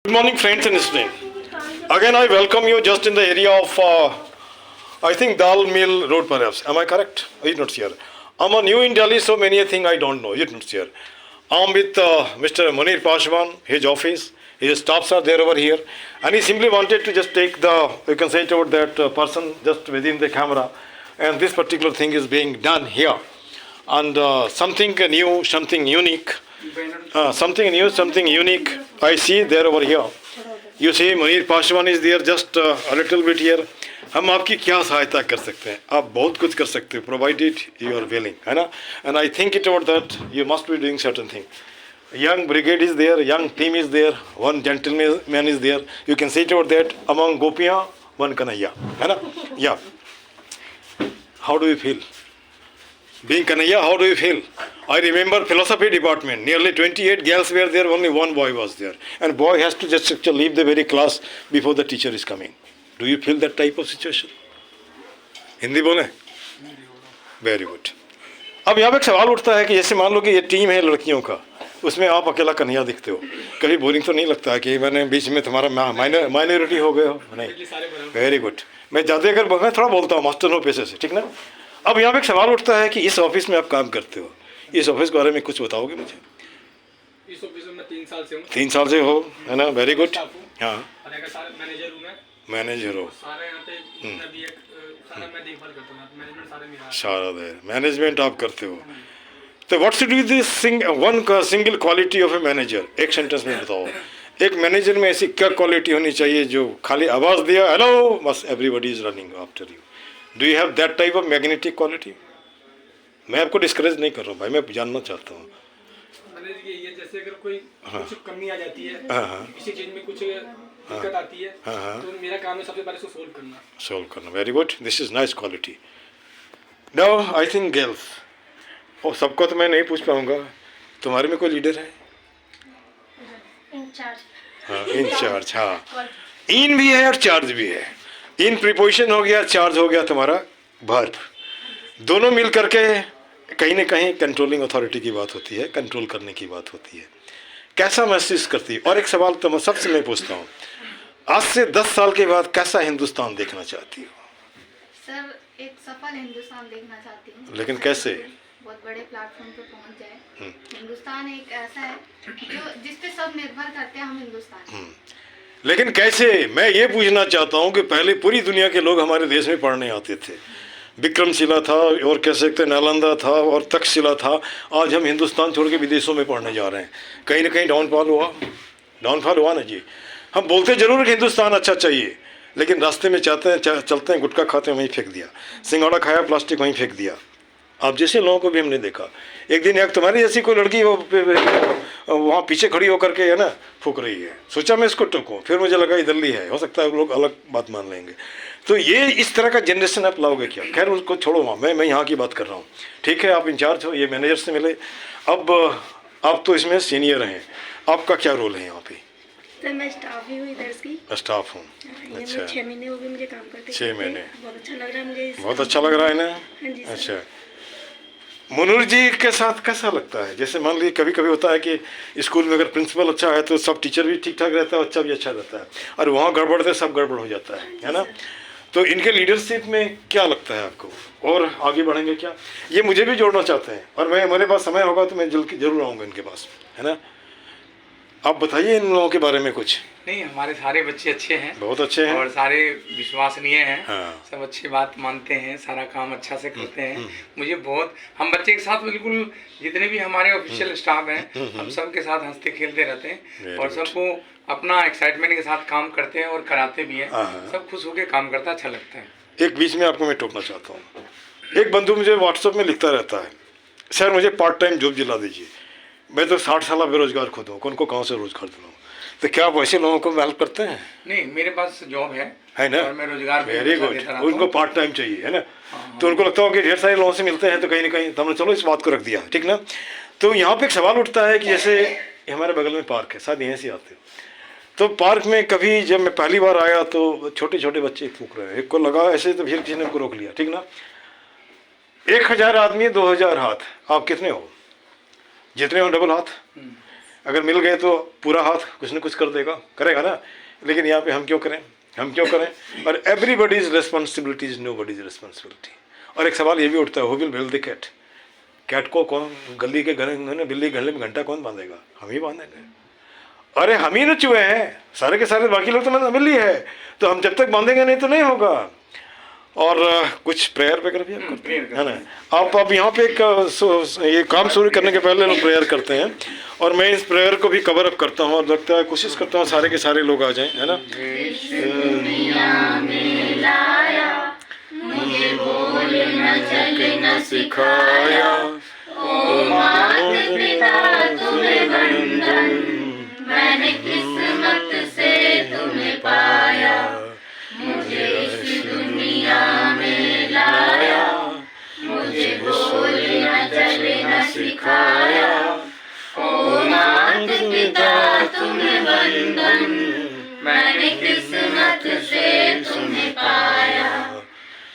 Good morning, friends and students. Again, I welcome you just in the area of, I think, Dal Mill Road, perhaps. Am I correct? Are you not here? I'm new in Delhi, so many things I don't know. You're not here. I'm with Mr. Munir Pashwan, his office. His staffs are there over here. And he simply wanted to just take the, you can say it over that person just within the camera. And this particular thing is being done here. And something new, something unique. Something new, something unique I see there over here. You see Munir Pashwan is there just a little bit here. हम आपकी क्या सहायता कर सकते हैं? आप बहुत कुछ कर सकते हो, provided you are willing, है ना? And I think it about that you must be doing certain thing. Young brigade is there, young team is there, one gentleman is there. You can say it about that. Among Gopiyan, one Kanhaiya, है ना? Yeah. How do you feel? Being Kanhaiya, how do you feel? I remember philosophy department, nearly 28 girls were there, only one boy was there. And boy has to just leave the very class before the teacher is coming. Do you feel that type of situation? Hindi बोले? Very good. अब यहाँ पे एक सवाल उठता है कि जैसे मान लो कि ये टीम है लड़कियों का, उसमें आप अकेला कन्हैया दिखते हो, कभी बोरिंग तो नहीं लगता है कि मैंने बीच में तुम्हारा माइनॉरिटी हो गए हो? नहीं. Very good. मैं ज़्यादा अगर मैं थोड़ा बोलता हूँ मास्टर नो पैसे से, ठीक ना? अब यहाँ पे एक सवाल उठता है कि इस ऑफिस में आप काम करते हो, इस ऑफिस के बारे में कुछ बताओगे मुझे? इस ऑफिस में मैं 3 साल से हूँ. 3 साल से हो, है ना? Very good. हाँ. मैनेजर हूँ मैं. मैनेजर हो. सारे यहाँ पे भी एक सारा मैं देखभाल करता हूँ. मैनेजमेंट सारे मेरा. सारा है. मैनेजमेंट आप करते हो. तो what should be this one single quality of a manager? एक सेंटेंस में बताओ. एक मैनेजर में ऐसी क्या क्वालिटी होनी चाहिए जो खाली आवाज़ दिया हेलो बस everybody is running after you? Do you have that type of magnetic quality? मैं आपको डिस्करेज नहीं कर रहा हूँ भाई, मैं जानना चाहता हूँ. ये जैसे अगर कोई कुछ कमी आ जाती है, किसी चीज में कुछ दिक्कत आती है, तो मेरा काम है सबसे पहले उसको सोल्व करना. Very good. This is nice quality. Now I think girls, और सबको तो मैं नहीं पूछ पाऊंगा, तुम्हारे में कोई लीडर है? इंचार्ज. हाँ, इंचार्ज. हाँ, इन भी है और चार्ज भी है. इन प्रीपोजिशन हो गया, चार्ज हो गया तुम्हारा वर्ब. दोनों मिल करके कहीं ना कहीं कंट्रोलिंग अथॉरिटी की बात होती है, कंट्रोल करने की बात होती है. कैसा महसूस करती है? और एक सवाल तो सबसे मैं पूछता हूँ, आज से 10 साल के बाद कैसा हिंदुस्तान देखना चाहती हो? सर, एक सफल हिंदुस्तान देखना चाहती हूँ. लेकिन कैसे? बहुत बड़े प्लेटफॉर्म पे पहुँच जाए. हिंदुस्तान एक ऐसा है जो जिस पे सब निर्भर करते हैं, हम हिंदुस्तान. लेकिन कैसे? मैं ये पूछना चाहता हूँ कि पहले पूरी दुनिया के लोग हमारे देश में पढ़ने आते थे. विक्रमशिला था और कह सकते नालंदा था और तक्षशिला था. आज हम हिंदुस्तान छोड़ के विदेशों में पढ़ने जा रहे हैं. कहीं ना कहीं डाउनफॉल हुआ ना जी. हम बोलते जरूर कि हिंदुस्तान अच्छा चाहिए, लेकिन रास्ते में चलते हैं गुटखा खाते हैं वहीं फेंक दिया, सिंगाड़ा खाया प्लास्टिक वहीं फेंक दिया. आप जैसे लोगों को भी हमने देखा. एक दिन एक तुम्हारी जैसी कोई लड़की वहाँ पीछे खड़ी होकर के है ना फूक रही है. सोचा मैं इसको टोकूँ, फिर मुझे लगा इधर ली है, हो सकता है लोग अलग बात मान लेंगे. तो ये इस तरह का जनरेशन आप लाओगे क्या? खैर उसको छोड़ो, वहाँ मैं यहाँ की बात कर रहा हूँ. ठीक है, आप इंचार्ज हो, ये मैनेजर से मिले. अब आप तो इसमें सीनियर हैं, आपका क्या रोल है यहाँ पे? सर, मैं स्टाफ ही हूँ इधर की. स्टाफ हूँ. अच्छा. 6 महीने हो गए मुझे काम करते. 6 महीने. बहुत अच्छा लग रहा है मुझे. बहुत अच्छा लग रहा है ना? हाँ जी. अच्छा. मुनूर जी के साथ कैसा लगता है? जैसे मान लीजिए कभी कभी होता है कि स्कूल में अगर प्रिंसिपल अच्छा है तो सब टीचर भी ठीक ठाक रहता है, बच्चा भी अच्छा रहता है, और वहाँ गड़बड़ है सब गड़बड़ हो जाता है ना? तो इनके लीडरशिप में क्या लगता है आपको, और आगे बढ़ेंगे क्या? ये मुझे भी जोड़ना चाहते हैं, और मैं मेरे पास समय होगा तो मैं जरूर आऊँगा इनके पास, है ना? आप बताइए इन लोगों के बारे में कुछ. नहीं, हमारे सारे बच्चे अच्छे हैं, बहुत अच्छे हैं, और सारे विश्वसनीय हैं. हाँ. सब अच्छी बात मानते हैं, सारा काम अच्छा से करते हैं. मुझे बहुत, हम बच्चे के साथ बिल्कुल जितने भी हमारे ऑफिशियल स्टाफ हैं, हम सब के साथ हंसते खेलते रहते हैं, और सबको अपना एक्साइटमेंट के साथ काम करते हैं और कराते भी हैं. सब खुश होकर काम करता, अच्छा लगता है. एक बीच में आपको मैं टोकना चाहता हूँ. एक बंधु मुझे व्हाट्सएप में लिखता रहता है, सर मुझे पार्ट टाइम जॉब दिला दीजिए. मैं तो 60 साल बेरोजगार खुद हूँ, उनको कहाँ से रोजगार दिलाऊँ? तो क्या आप वैसे लोगों को हेल्प करते हैं? नहीं, मेरे पास जॉब है ना? और मैं रोजगार. Very good. उनको पार्ट टाइम चाहिए, है ना? तो उनको लगता हो कि ढेर सारे लोगों से मिलते हैं तो कहीं ना कहीं हमने चलो इस बात को रख दिया, ठीक ना? तो यहाँ पे एक सवाल उठता है कि जैसे हमारे बगल में पार्क है, शायद यहीं से आते हो, तो पार्क में कभी जब मैं पहली बार आया तो छोटे छोटे बच्चे फूक रहे हैं. एक को लगा ऐसे तो फिर किसी ने उनको रोक लिया, ठीक ना? 1000 आदमी 2000 हाथ. आप कितने हो? जितने हो डबल हाथ. अगर मिल गए तो पूरा हाथ कुछ न कुछ कर देगा, करेगा ना। लेकिन यहाँ पे हम क्यों करें, हम क्यों करें? और everybody's responsibility is nobody's responsibility. और एक सवाल ये भी उठता है, who will build the cat? Cat को कौन, गली के घर में बिल्ली गले में घंटा कौन बांधेगा? हम ही बांधेंगे। अरे हम ही न चूहे हैं, सारे के सारे बाकी लोग तो मिल ही है, तो हम जब तक बांधेंगे नहीं तो नहीं होगा। और कुछ प्रेयर वगैरह भी आप करते हैं, है ना? आप अब यहाँ पे एक ये काम शुरू करने के पहले लोग प्रेयर करते हैं, और मैं इस प्रेयर को भी कवर अप करता हूँ, और लगता है कोशिश करता हूँ सारे के सारे लोग आ जाएं, है ना? मुझे बोलना चलना सिखाया, ओ माता पिता तुम्हें वंदन, मैंने किस्मत से तुम्हें पाया, मुझे इस दुनिया में लाया, मुझे बोलना चलना सिखाया, ओ माता पिता तुम्हें वंदन, मैंने किस्मत से तुम्हें पाया।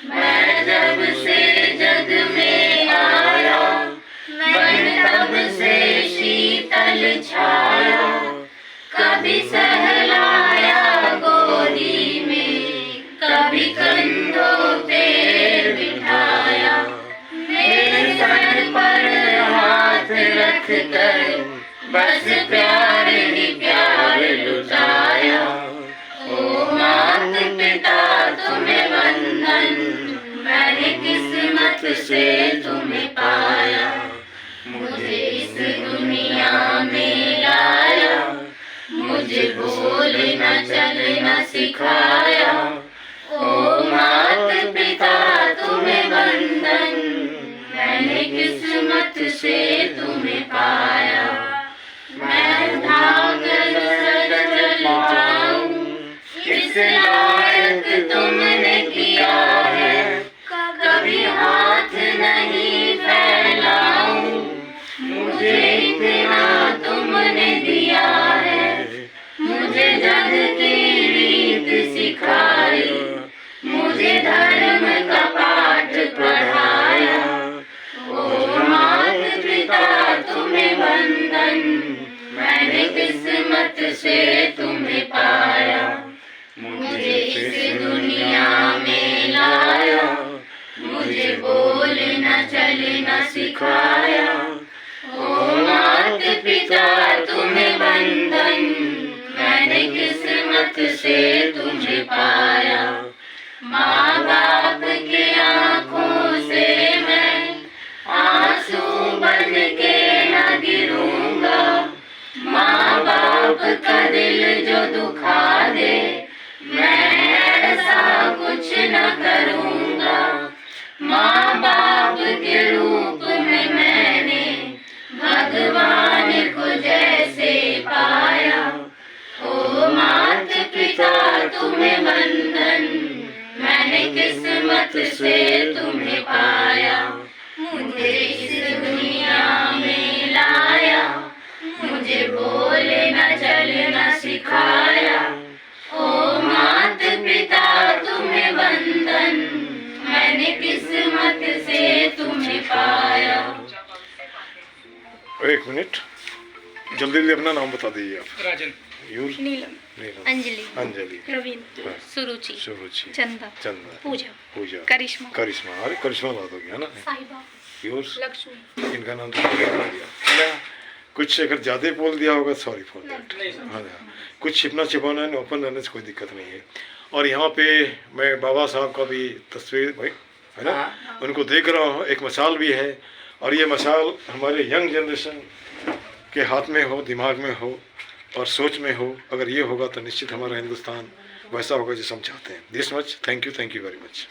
मैं जब से जग में आया, मैं तब से शीतल छाया, कभी सहलाया गोदी में, कभी कंधों पे बिठाया, मेरे सर पर हाथ रख कर बस प्यार ही प्यार लुटाया, ओ माता पिता तुम्हें वंदन, मैंने किस्मत से तुम्हें पाया, मुझे इस दुनिया में लाया, मुझे बोलना चलना सिखाया, ओ माता पिता तुम्हें वंदन, मैंने किस्मत से तुम्हें पाया। मैं भागल सर चल जाऊं, इस लायक तुमने किया है, कभी हाथ नहीं फैलाऊं, मुझे इतना तुमने दिया है, मुझे जग की रीत सिखाई, मुझे धर्म का पाठ पढ़ाया, ओ माता पिता तुम्हें वंदन, मैंने किस्मत से तुम्हें पाया, मुझे इस दुनिया में लाया, मुझे बोलना चलना सिखाया, ओ माता पिता तुम्हें वंदन, मैंने किस्मत से तुम्हें पाया। माँ बाप के आँखों से मैं आंसू बन के न गिरूंगा, माँ बाप का दिल जो दुखा दे, मैं ऐसा कुछ न करूंगा, माँ बाप के रूप में मैंने भगवान को जैसे पाया, ओ माता पिता तुम्हें वंदन, मैंने किस्मत से तुम्हें पाया, मुझे इस दुनिया में लाया, मुझे बोलना चलना सिखाया, ओ माता पिता तुम्हें वंदन, मैंने किस्मत से तुम्हें पाया। एक मिनट, जल्दी जल्दी अपना नाम बता दीजिए आप। राजन, नीलम, नीलम, अंजलि, अंजलि, प्रवीण, हाँ, सुरुचि, सुरुचि, चंदा, चंदा, पूजा, पूजा, करिश्मा, करिश्मा, अरे करिश्मा ला दोगे, है ना? साहिबा, योर्स, लक्ष्मी। इनका नाम तो बता दिया है ना? कुछ अगर ज़्यादा बोल दिया होगा, सॉरी फॉर दैट। नहीं सर। हाँ, कुछ छिपना छिपाना है, ओपन रहने से कोई दिक्कत नहीं है। और यहाँ पे मैं बाबा साहब का भी तस्वीर भाई, है ना, उनको देख रहा हूँ, एक मसाल भी है, और ये मसाल हमारे यंग जनरेशन के हाथ में हो, दिमाग में हो और सोच में हो। अगर ये होगा तो निश्चित हमारा हिंदुस्तान वैसा होगा जैसा हम चाहते हैं। This much, thank you very much.